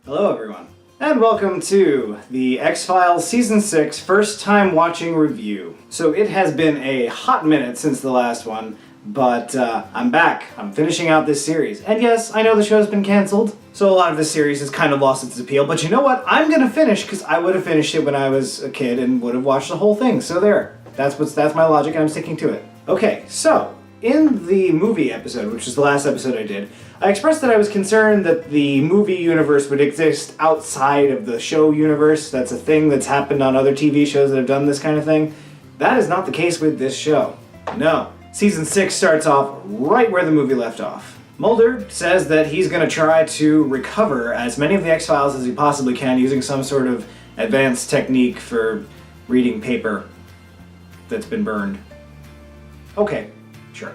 Hello everyone, and welcome to the X-Files Season 6 First Time Watching Review. So it has been a hot minute since the last one, but I'm back. I'm finishing out this series. And yes, I know the show's been cancelled, so a lot of this series has kind of lost its appeal, but you know what? I'm gonna finish, because I would have finished it when I was a kid and would have watched the whole thing, so there. That's my logic, and I'm sticking to it. Okay, so in the movie episode, which is the last episode I did, I expressed that I was concerned that the movie universe would exist outside of the show universe. That's a thing that's happened on other TV shows that have done this kind of thing. That is not the case with this show. No. Season 6 starts off right where the movie left off. Mulder says that he's going to try to recover as many of the X-Files as he possibly can using some sort of advanced technique for reading paper that's been burned. Okay, sure.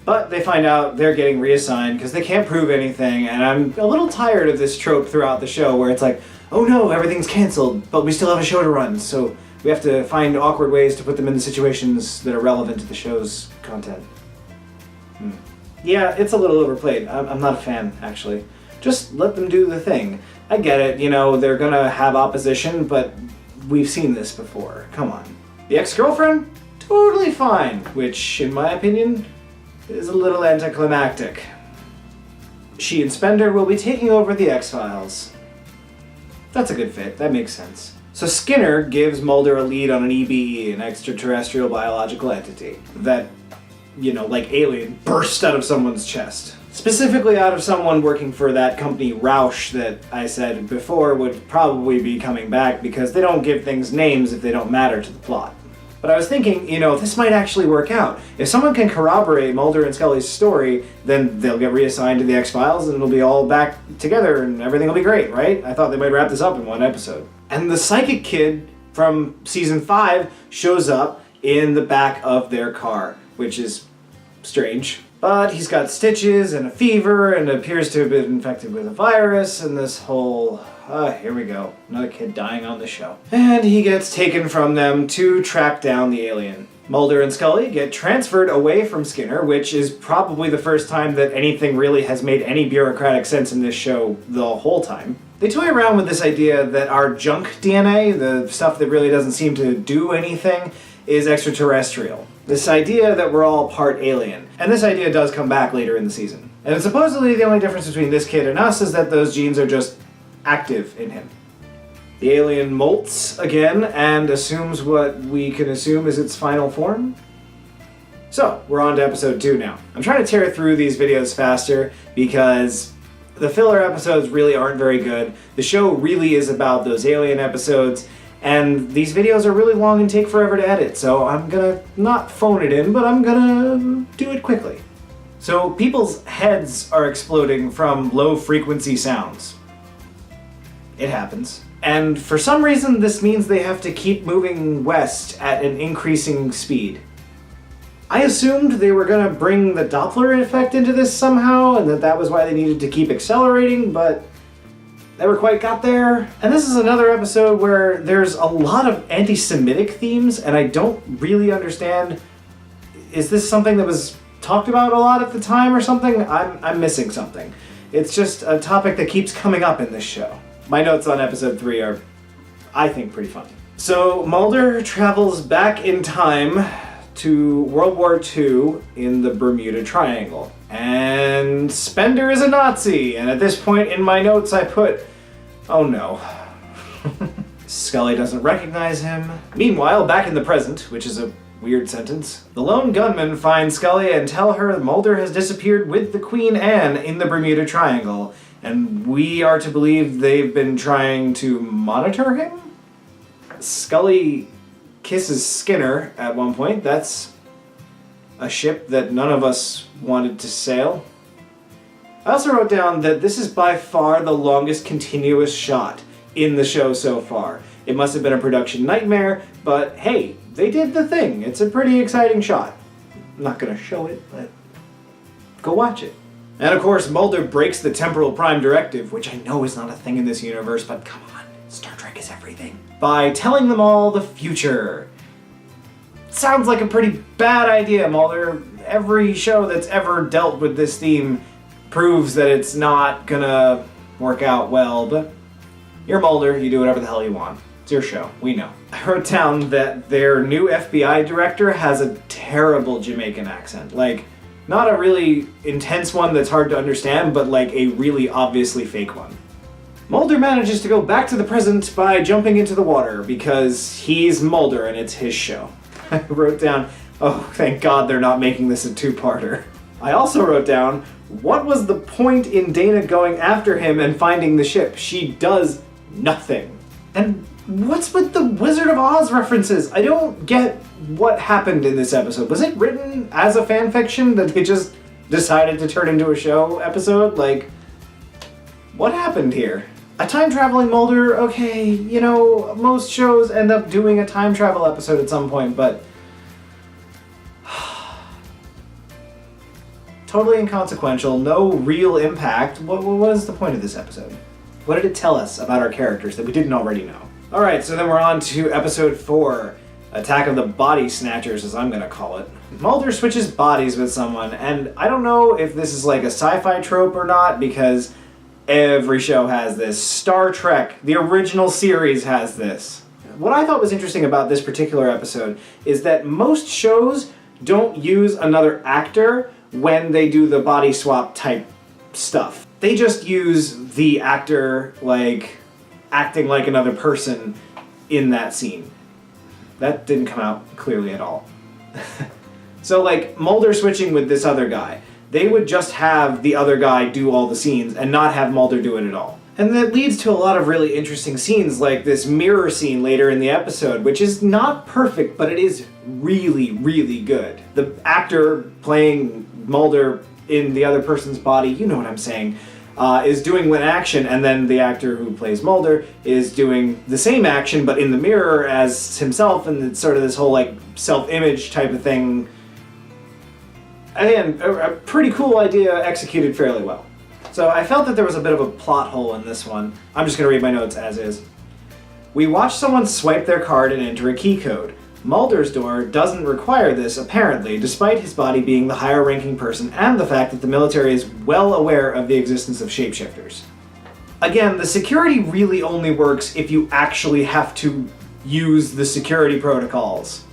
But they find out they're getting reassigned because they can't prove anything, and I'm a little tired of this trope throughout the show where it's like, oh no, everything's canceled, but we still have a show to run, so we have to find awkward ways to put them in the situations that are relevant to the show's content. Yeah, it's a little overplayed. I'm not a fan, actually. Just let them do the thing. I get it, you know, they're gonna have opposition, but we've seen this before. Come on. The ex-girlfriend? Totally fine, which, in my opinion, is a little anticlimactic. She and Spender will be taking over the X-Files. That's a good fit, that makes sense. So Skinner gives Mulder a lead on an EBE, an extraterrestrial biological entity, that, you know, like alien, burst out of someone's chest. Specifically out of someone working for that company Roush that I said before would probably be coming back because they don't give things names if they don't matter to the plot. But I was thinking, you know, this might actually work out. If someone can corroborate Mulder and Scully's story, then they'll get reassigned to the X-Files and it'll be all back together and everything will be great, right? I thought they might wrap this up in one episode. And the psychic kid from Season 5 shows up in the back of their car, which is strange. But he's got stitches and a fever and appears to have been infected with a virus and this whole... here we go. Another kid dying on the show. And he gets taken from them to track down the alien. Mulder and Scully get transferred away from Skinner, which is probably the first time that anything really has made any bureaucratic sense in this show the whole time. They toy around with this idea that our junk DNA, the stuff that really doesn't seem to do anything, is extraterrestrial. This idea that we're all part alien. And this idea does come back later in the season. And supposedly the only difference between this kid and us is that those genes are just active in him. The alien molts again and assumes what we can assume is its final form. So, we're on to episode 2 now. I'm trying to tear through these videos faster because the filler episodes really aren't very good. The show really is about those alien episodes, and these videos are really long and take forever to edit, so I'm gonna not phone it in, but I'm gonna do it quickly. So, people's heads are exploding from low-frequency sounds. It happens. And for some reason, this means they have to keep moving west at an increasing speed. I assumed they were going to bring the Doppler effect into this somehow, and that was why they needed to keep accelerating, but never quite got there. And this is another episode where there's a lot of anti-Semitic themes, and I don't really understand, is this something that was talked about a lot at the time or something? I'm missing something. It's just a topic that keeps coming up in this show. My notes on episode 3 are, I think, pretty funny. So Mulder travels back in time to World War II in the Bermuda Triangle. And Spender is a Nazi, and at this point in my notes I put, oh no. Scully doesn't recognize him. Meanwhile, back in the present, which is a weird sentence, the lone gunmen find Scully and tell her Mulder has disappeared with the Queen Anne in the Bermuda Triangle. And we are to believe they've been trying to monitor him? Scully kisses Skinner at one point. That's a ship that none of us wanted to sail. I also wrote down that this is by far the longest continuous shot in the show so far. It must have been a production nightmare, but hey, they did the thing. It's a pretty exciting shot. I'm not gonna show it, but go watch it. And of course, Mulder breaks the Temporal Prime Directive, which I know is not a thing in this universe, but come on, Star Trek is everything, by telling them all the future. Sounds like a pretty bad idea, Mulder. Every show that's ever dealt with this theme proves that it's not gonna work out well, but You're Mulder, you do whatever the hell you want. It's your show, we know. I wrote down that their new FBI director has a terrible Jamaican accent. Like, not a really intense one that's hard to understand, but like a really obviously fake one. Mulder manages to go back to the present by jumping into the water because he's Mulder and it's his show. I wrote down, oh, thank God they're not making this a two-parter. I also wrote down, what was the point in Dana going after him and finding the ship? She does nothing. And what's with the Wizard of Oz references? I don't get what happened in this episode. Was it written as a fan fiction that they just decided to turn into a show episode? Like, what happened here? A time-traveling Mulder, okay, you know, most shows end up doing a time travel episode at some point, but totally inconsequential, no real impact. What was the point of this episode? What did it tell us about our characters that we didn't already know? Alright, so then we're on to episode 4, Attack of the Body Snatchers, as I'm gonna call it. Mulder switches bodies with someone, and I don't know if this is like a sci-fi trope or not, because every show has this. Star Trek, the original series, has this. What I thought was interesting about this particular episode is that most shows don't use another actor when they do the body swap type stuff. They just use the actor, like, acting like another person in that scene. That didn't come out clearly at all. So, like, Mulder switching with this other guy, they would just have the other guy do all the scenes and not have Mulder do it at all. And that leads to a lot of really interesting scenes, like this mirror scene later in the episode, which is not perfect, but it is really, really good. The actor playing Mulder in the other person's body, you know what I'm saying, is doing one action, and then the actor who plays Mulder is doing the same action, but in the mirror as himself, and it's sort of this whole, like, self-image type of thing. Again, a pretty cool idea executed fairly well. So I felt that there was a bit of a plot hole in this one. I'm just going to read my notes as is. We watch someone swipe their card and enter a key code. Mulder's door doesn't require this, apparently, despite his body being the higher-ranking person and the fact that the military is well aware of the existence of shapeshifters. Again, the security really only works if you actually have to use the security protocols.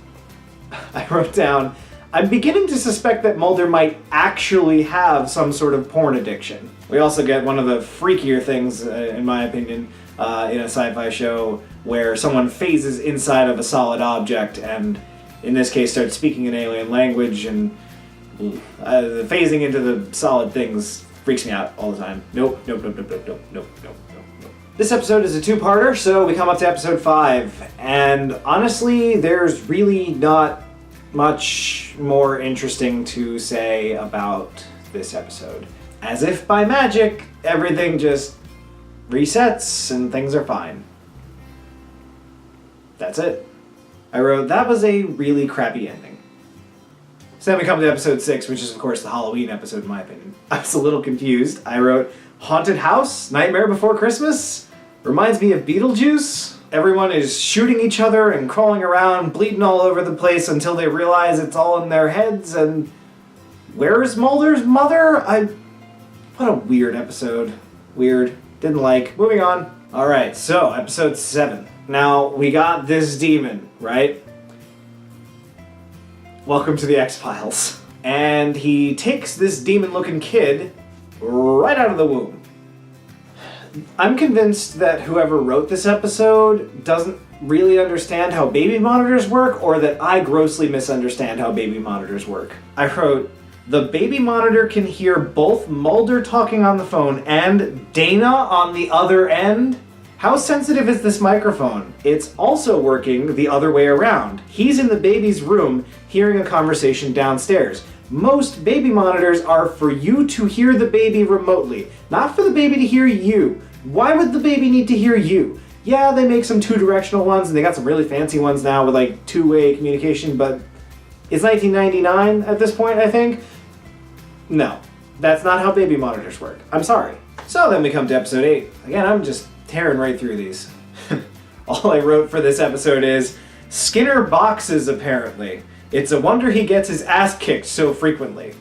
I wrote down, I'm beginning to suspect that Mulder might actually have some sort of porn addiction. We also get one of the freakier things, in my opinion, in a sci-fi show where someone phases inside of a solid object and, in this case, starts speaking an alien language, and the phasing into the solid things freaks me out all the time. Nope. This episode is a two-parter, so we come up to episode 5, and honestly, there's really not much more interesting to say about this episode. As if by magic, everything just resets and things are fine. That's it. I wrote, that was a really crappy ending. So then we come to episode 6, which is of course the Halloween episode in my opinion. I was a little confused. I wrote, Haunted House? Nightmare Before Christmas? Reminds me of Beetlejuice? Everyone is shooting each other and crawling around, bleeding all over the place until they realize it's all in their heads, and where's Mulder's mother? What a weird episode. Weird. Didn't like. Moving on. Alright, so episode 7. Now, we got this demon, right? Welcome to the X-Files. And he takes this demon-looking kid right out of the womb. I'm convinced that whoever wrote this episode doesn't really understand how baby monitors work, or that I grossly misunderstand how baby monitors work. I wrote, the baby monitor can hear both Mulder talking on the phone and Dana on the other end? How sensitive is this microphone? It's also working the other way around. He's in the baby's room hearing a conversation downstairs. Most baby monitors are for you to hear the baby remotely, not for the baby to hear you. Why would the baby need to hear you? Yeah, they make some two-directional ones, and they got some really fancy ones now with like two-way communication, but it's 1999 at this point, I think. No, that's not how baby monitors work. I'm sorry. So then we come to episode 8. Again, I'm just tearing right through these. All I wrote for this episode is, Skinner boxes apparently. It's a wonder he gets his ass kicked so frequently.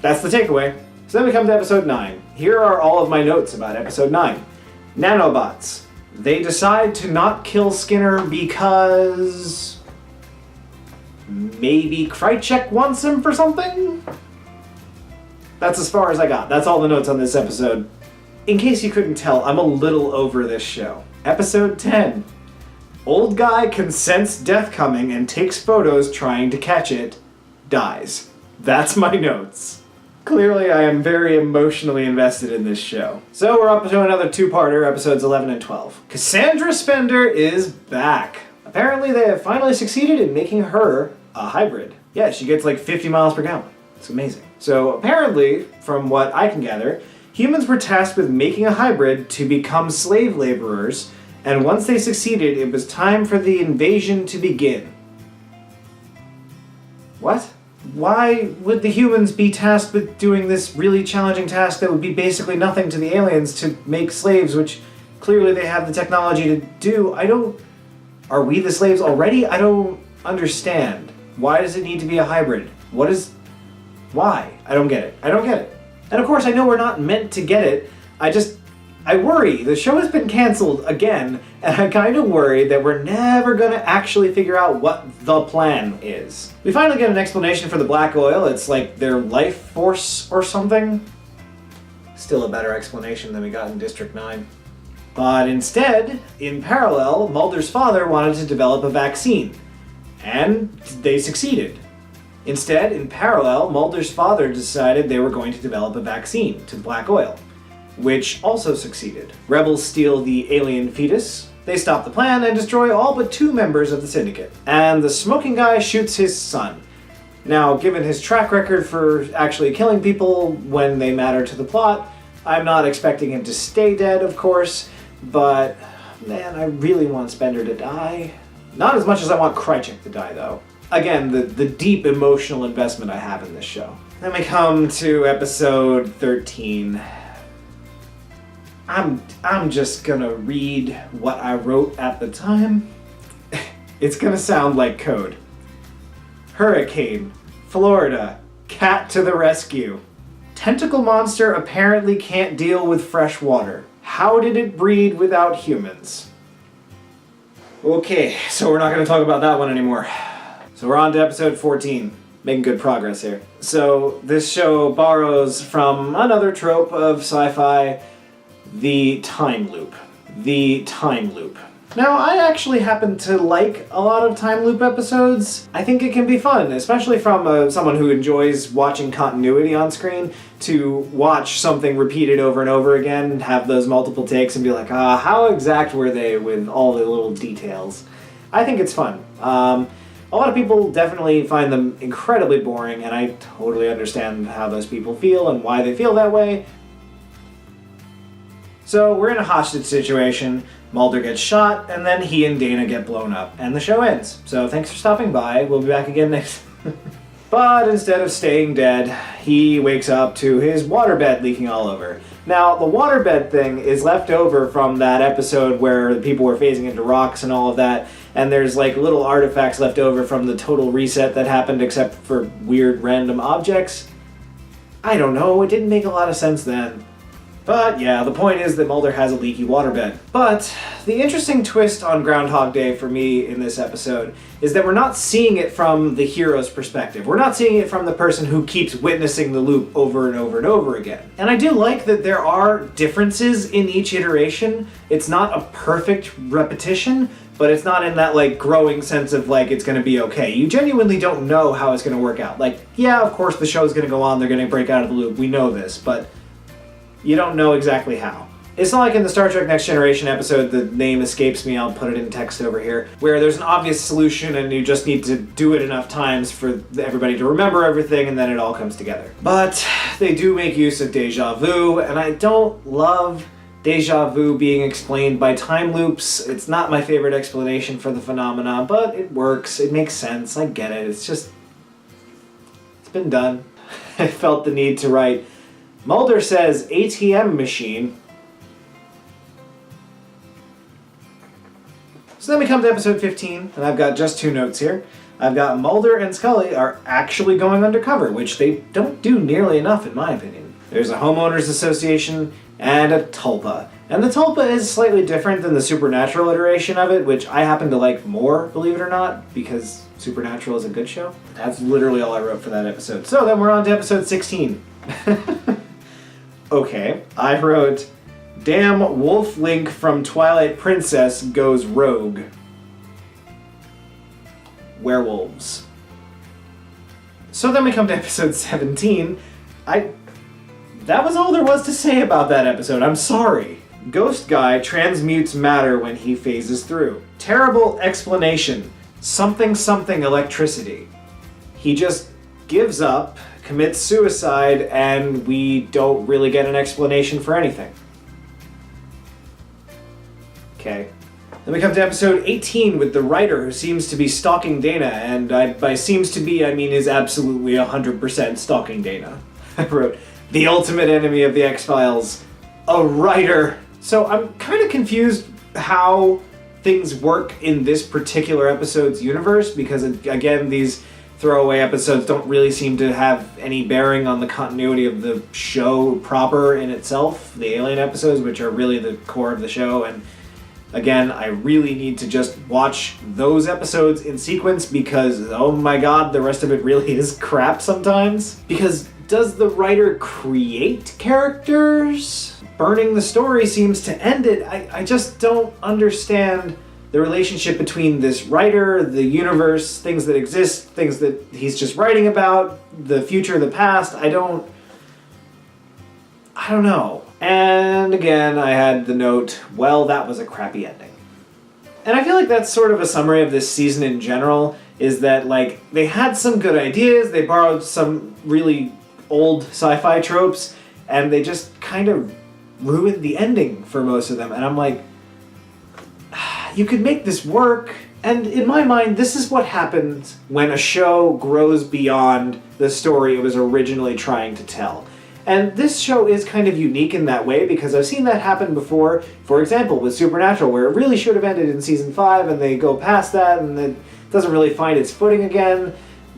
That's the takeaway. So then we come to episode 9. Here are all of my notes about episode 9. Nanobots. They decide to not kill Skinner because... maybe Krychek wants him for something? That's as far as I got. That's all the notes on this episode. In case you couldn't tell, I'm a little over this show. Episode 10. Old guy can sense death coming and takes photos trying to catch it. Dies. That's my notes. Clearly, I am very emotionally invested in this show. So we're up to another two-parter, episodes 11 and 12. Cassandra Spender is back. Apparently, they have finally succeeded in making her a hybrid. Yeah, she gets like 50 miles per gallon. It's amazing. So apparently, from what I can gather, humans were tasked with making a hybrid to become slave laborers, and once they succeeded, it was time for the invasion to begin. What? Why would the humans be tasked with doing this really challenging task that would be basically nothing to the aliens to make slaves, which clearly they have the technology to do? Are we the slaves already? I don't understand. Why does it need to be a hybrid? Why? I don't get it. And of course, I know we're not meant to get it. I worry. The show has been canceled again, and I kind of worry that we're never going to actually figure out what the plan is. We finally get an explanation for the black oil. It's like their life force or something. Still a better explanation than we got in District 9. But instead, in parallel, Mulder's father wanted to develop a vaccine. And they succeeded. Instead, in parallel, Mulder's father decided they were going to develop a vaccine to black oil, which also succeeded. Rebels steal the alien fetus, they stop the plan and destroy all but 2 members of the Syndicate. And the smoking guy shoots his son. Now, given his track record for actually killing people when they matter to the plot, I'm not expecting him to stay dead, of course, but man, I really want Spender to die. Not as much as I want Krychek to die, though. Again, the deep emotional investment I have in this show. Then we come to episode 13. I'm just gonna read what I wrote at the time. It's gonna sound like code. Hurricane, Florida, cat to the rescue. Tentacle monster apparently can't deal with fresh water. How did it breed without humans? Okay, so we're not gonna talk about that one anymore. So we're on to episode 14. Making good progress here. So this show borrows from another trope of sci-fi, the time loop. The time loop. Now, I actually happen to like a lot of time loop episodes. I think it can be fun, especially from someone who enjoys watching continuity on screen, to watch something repeated over and over again, have those multiple takes and be like, how exact were they with all the little details? I think it's fun. A lot of people definitely find them incredibly boring, and I totally understand how those people feel and why they feel that way. So we're in a hostage situation, Mulder gets shot, and then he and Dana get blown up, and the show ends. So thanks for stopping by, we'll be back again next... But instead of staying dead, he wakes up to his waterbed leaking all over. Now, the waterbed thing is left over from that episode where the people were phasing into rocks and all of that, and there's like little artifacts left over from the total reset that happened except for weird random objects. I don't know, it didn't make a lot of sense then. But yeah, the point is that Mulder has a leaky waterbed. But the interesting twist on Groundhog Day for me in this episode is that we're not seeing it from the hero's perspective. We're not seeing it from the person who keeps witnessing the loop over and over and over again. And I do like that there are differences in each iteration. It's not a perfect repetition, but it's not in that like growing sense of like it's gonna be okay. You genuinely don't know how it's gonna work out. Like, yeah, of course the show's gonna go on, they're gonna break out of the loop, we know this, but you don't know exactly how. It's not like in the Star Trek Next Generation episode, the name escapes me, I'll put it in text over here, where there's an obvious solution and you just need to do it enough times for everybody to remember everything and then it all comes together. But they do make use of deja vu, and I don't love deja vu being explained by time loops. It's not my favorite explanation for the phenomena, but it works, it makes sense, I get it, it's been done. I felt the need to write, Mulder says ATM machine. So then we come to episode 15, and I've got just 2 notes here. I've got Mulder and Scully are actually going undercover, which they don't do nearly enough in my opinion. There's a homeowners association and a tulpa. And the tulpa is slightly different than the supernatural iteration of it, which I happen to like more, believe it or not, because Supernatural is a good show. That's literally all I wrote for that episode. So then we're on to episode 16. Okay, I wrote, "Damn Wolf Link from Twilight Princess goes rogue. Werewolves." So then we come to episode 17. That was all there was to say about that episode. I'm sorry. Ghost guy transmutes matter when he phases through. Terrible explanation. Something electricity. He just gives up, commits suicide, and we don't really get an explanation for anything. Okay. Then we come to episode 18 with the writer who seems to be stalking Dana, and by seems to be, I mean is absolutely 100% stalking Dana. I wrote, "The ultimate enemy of the X-Files, a writer." So I'm kind of confused how things work in this particular episode's universe, because again, these throwaway episodes don't really seem to have any bearing on the continuity of the show proper in itself, the Alien episodes, which are really the core of the show. And again, I really need to just watch those episodes in sequence because, oh my god, the rest of it really is crap sometimes. Because does the writer create characters? Burning the story seems to end it. I just don't understand the relationship between this writer, the universe, things that exist, things that he's just writing about, the future, the past. I don't know. And again, I had the note, well, that was a crappy ending. And I feel like that's sort of a summary of this season in general, is that, like, they had some good ideas, they borrowed some really old sci-fi tropes, and they just kind of ruined the ending for most of them. And I'm like, you could make this work. And in my mind, this is what happens when a show grows beyond the story it was originally trying to tell. And this show is kind of unique in that way, because I've seen that happen before. For example, with Supernatural, where it really should have ended in season 5, and they go past that, and it doesn't really find its footing again.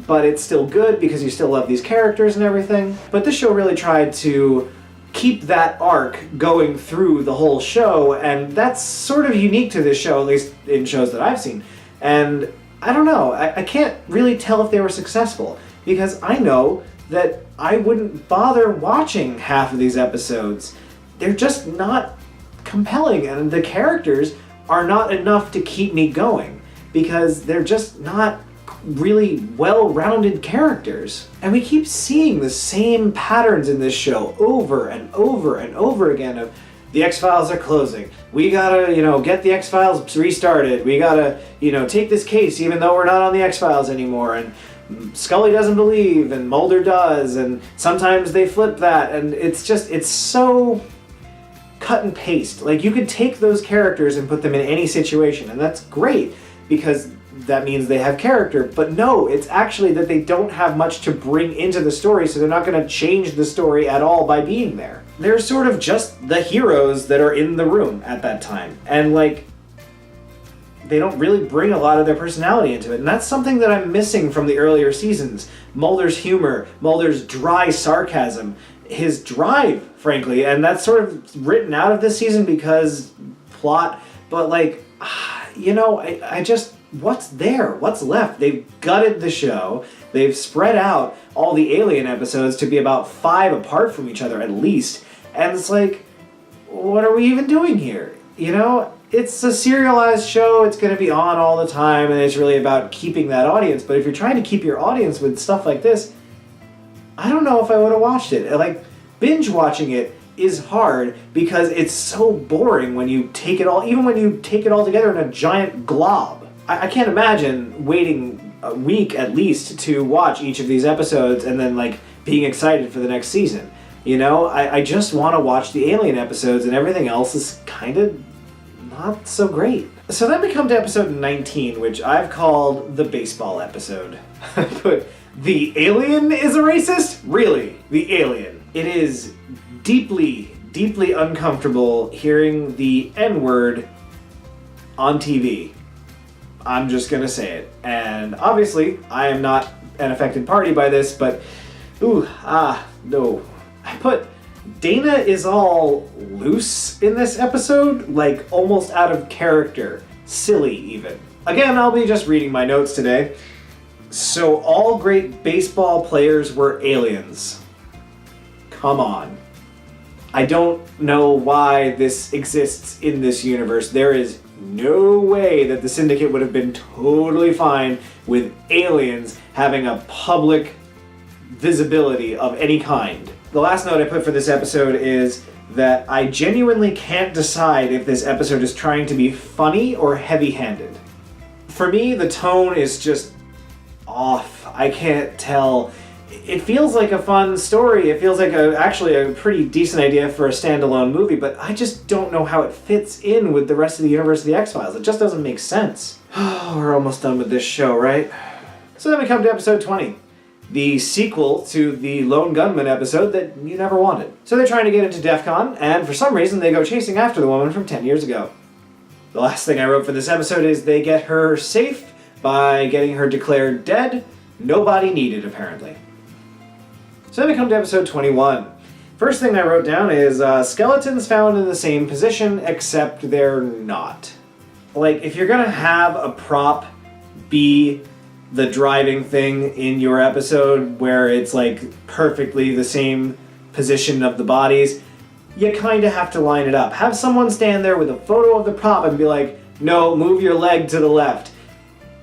But it's still good, because you still love these characters and everything. But this show really tried to keep that arc going through the whole show, and that's sort of unique to this show, at least in shows that I've seen. And I don't know, I can't really tell if they were successful, because I know that I wouldn't bother watching half of these episodes. They're just not compelling, and the characters are not enough to keep me going, because they're just not really well-rounded characters. And we keep seeing the same patterns in this show over and over and over again of, the X-Files are closing. We gotta, get the X-Files restarted. We gotta, take this case even though we're not on the X-Files anymore. And Scully doesn't believe, and Mulder does, and sometimes they flip that, and it's so cut and paste. Like, you could take those characters and put them in any situation, and that's great, because that means they have character. But no, it's actually that they don't have much to bring into the story, so they're not going to change the story at all by being there. They're sort of just the heroes that are in the room at that time. And, like, they don't really bring a lot of their personality into it. And that's something that I'm missing from the earlier seasons. Mulder's humor, Mulder's dry sarcasm, his drive, frankly. And that's sort of written out of this season because plot. But, like, I just... what's there? What's left? They've gutted the show. They've spread out all the Alien episodes to be about 5 apart from each other at least. And it's like, what are we even doing here? It's a serialized show. It's going to be on all the time, and it's really about keeping that audience. But if you're trying to keep your audience with stuff like this, I don't know if I would have watched it. Like, binge watching it is hard because it's so boring when you take it all, even when you take it all together in a giant glob. I can't imagine waiting a week at least to watch each of these episodes and then, like, being excited for the next season. I just want to watch the Alien episodes, and everything else is kind of not so great. So then we come to episode 19, which I've called the baseball episode. But the alien is a racist? Really? The alien. It is deeply, deeply uncomfortable hearing the N-word on TV. I'm just gonna say it. And obviously, I am not an affected party by this, but no. I put Dana is all loose in this episode, like almost out of character. Silly, even. Again, I'll be just reading my notes today. So all great baseball players were aliens. Come on. I don't know why this exists in this universe. There is no way that the Syndicate would have been totally fine with aliens having a public visibility of any kind. The last note I put for this episode is that I genuinely can't decide if this episode is trying to be funny or heavy-handed. For me, the tone is just off. I can't tell. It feels like a fun story. It feels like actually a pretty decent idea for a standalone movie, but I just don't know how it fits in with the rest of the universe of the X-Files. It just doesn't make sense. We're almost done with this show, right? So then we come to episode 20. The sequel to the Lone Gunman episode that you never wanted. So they're trying to get into DEF CON, and for some reason they go chasing after the woman from 10 years ago. The last thing I wrote for this episode is they get her safe by getting her declared dead. Nobody needed, apparently. So then we come to episode 21. First thing I wrote down is skeletons found in the same position, except they're not. Like, if you're gonna have a prop be the driving thing in your episode where it's like perfectly the same position of the bodies, you kind of have to line it up. Have someone stand there with a photo of the prop and be like, no, move your leg to the left.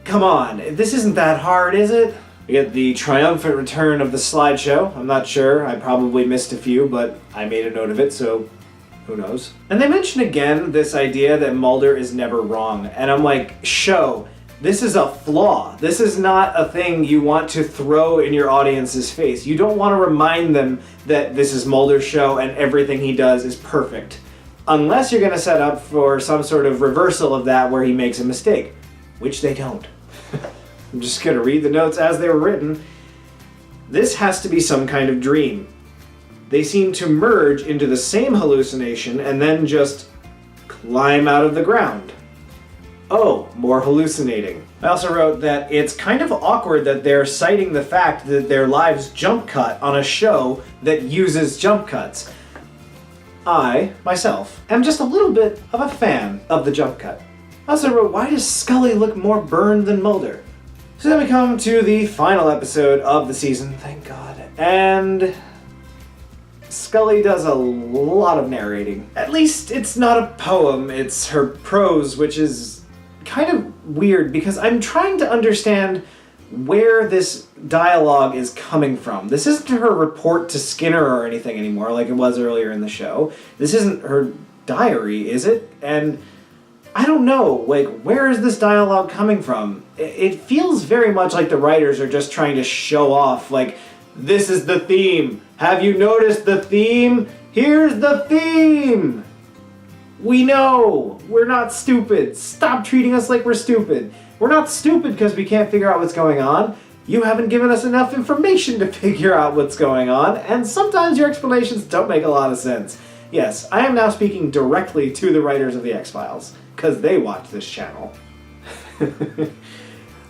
Come on, this isn't that hard, is it? We get the triumphant return of the slideshow. I'm not sure, I probably missed a few, but I made a note of it, so who knows? And they mention again this idea that Mulder is never wrong, and I'm like, show, this is a flaw. This is not a thing you want to throw in your audience's face. You don't want to remind them that this is Mulder's show and everything he does is perfect. Unless you're going to set up for some sort of reversal of that where he makes a mistake, which they don't. I'm just going to read the notes as they were written. This has to be some kind of dream. They seem to merge into the same hallucination and then just climb out of the ground. Oh, more hallucinating. I also wrote that it's kind of awkward that they're citing the fact that their lives jump cut on a show that uses jump cuts. I, myself, am just a little bit of a fan of the jump cut. I also wrote, why does Scully look more burned than Mulder? So then we come to the final episode of the season, thank God. And Scully does a lot of narrating. At least it's not a poem, it's her prose, which is kind of weird because I'm trying to understand where this dialogue is coming from. This isn't her report to Skinner or anything anymore like it was earlier in the show. This isn't her diary, is it? And I don't know, like, where is this dialogue coming from? It feels very much like the writers are just trying to show off, like, this is the theme. Have you noticed the theme? Here's the theme! We know! We're not stupid. Stop treating us like we're stupid. We're not stupid because we can't figure out what's going on. You haven't given us enough information to figure out what's going on, and sometimes your explanations don't make a lot of sense. Yes, I am now speaking directly to the writers of The X-Files, because they watch this channel.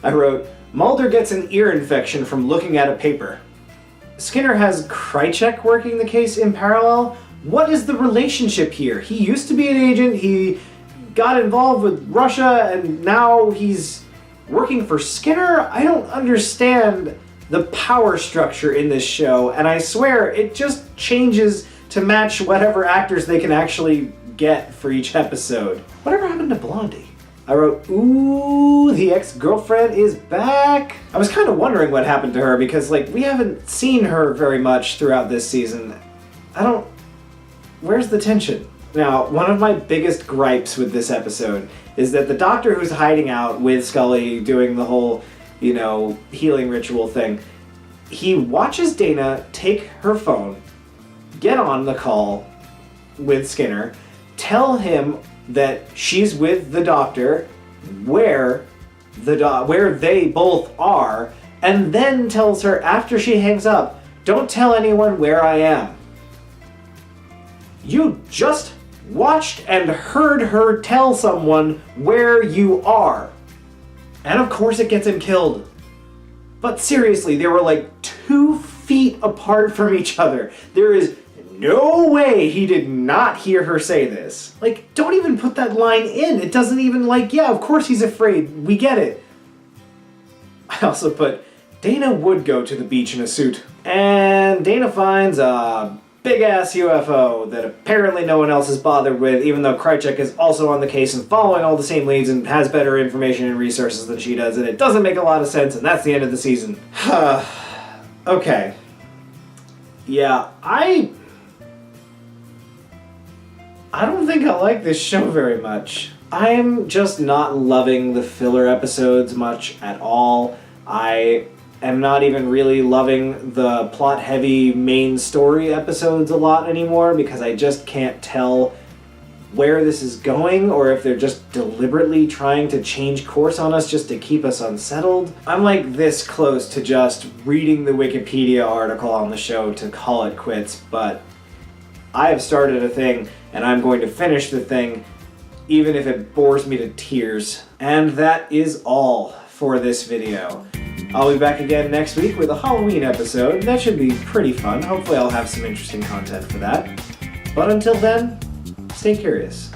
I wrote, Mulder gets an ear infection from looking at a paper. Skinner has Krychek working the case in parallel. What is the relationship here? He used to be an agent, he got involved with Russia, and now he's working for Skinner? I don't understand the power structure in this show, and I swear it just changes to match whatever actors they can actually get for each episode. Whatever happened to Blondie? I wrote, ooh, the ex-girlfriend is back. I was kind of wondering what happened to her because, like, we haven't seen her very much throughout this season. Where's the tension? Now, one of my biggest gripes with this episode is that the doctor who's hiding out with Scully doing the whole, healing ritual thing, he watches Dana take her phone, get on the call with Skinner, tell him that she's with the doctor, where they both are, and then tells her after she hangs up, don't tell anyone where I am. You just watched and heard her tell someone where you are. And of course it gets him killed. But seriously, they were like 2 feet apart from each other. There is no way he did not hear her say this. Like, don't even put that line in. It doesn't even, like, yeah, of course he's afraid. We get it. I also put, Dana would go to the beach in a suit. And Dana finds a big-ass UFO that apparently no one else is bothered with, even though Krychek is also on the case and following all the same leads and has better information and resources than she does, and it doesn't make a lot of sense, and that's the end of the season. Okay. Yeah, I don't think I like this show very much. I'm just not loving the filler episodes much at all. I am not even really loving the plot-heavy main story episodes a lot anymore because I just can't tell where this is going or if they're just deliberately trying to change course on us just to keep us unsettled. I'm like this close to just reading the Wikipedia article on the show to call it quits, but I have started a thing and I'm going to finish the thing even if it bores me to tears. And that is all for this video. I'll be back again next week with a Halloween episode. That should be pretty fun. Hopefully I'll have some interesting content for that. But until then, stay curious.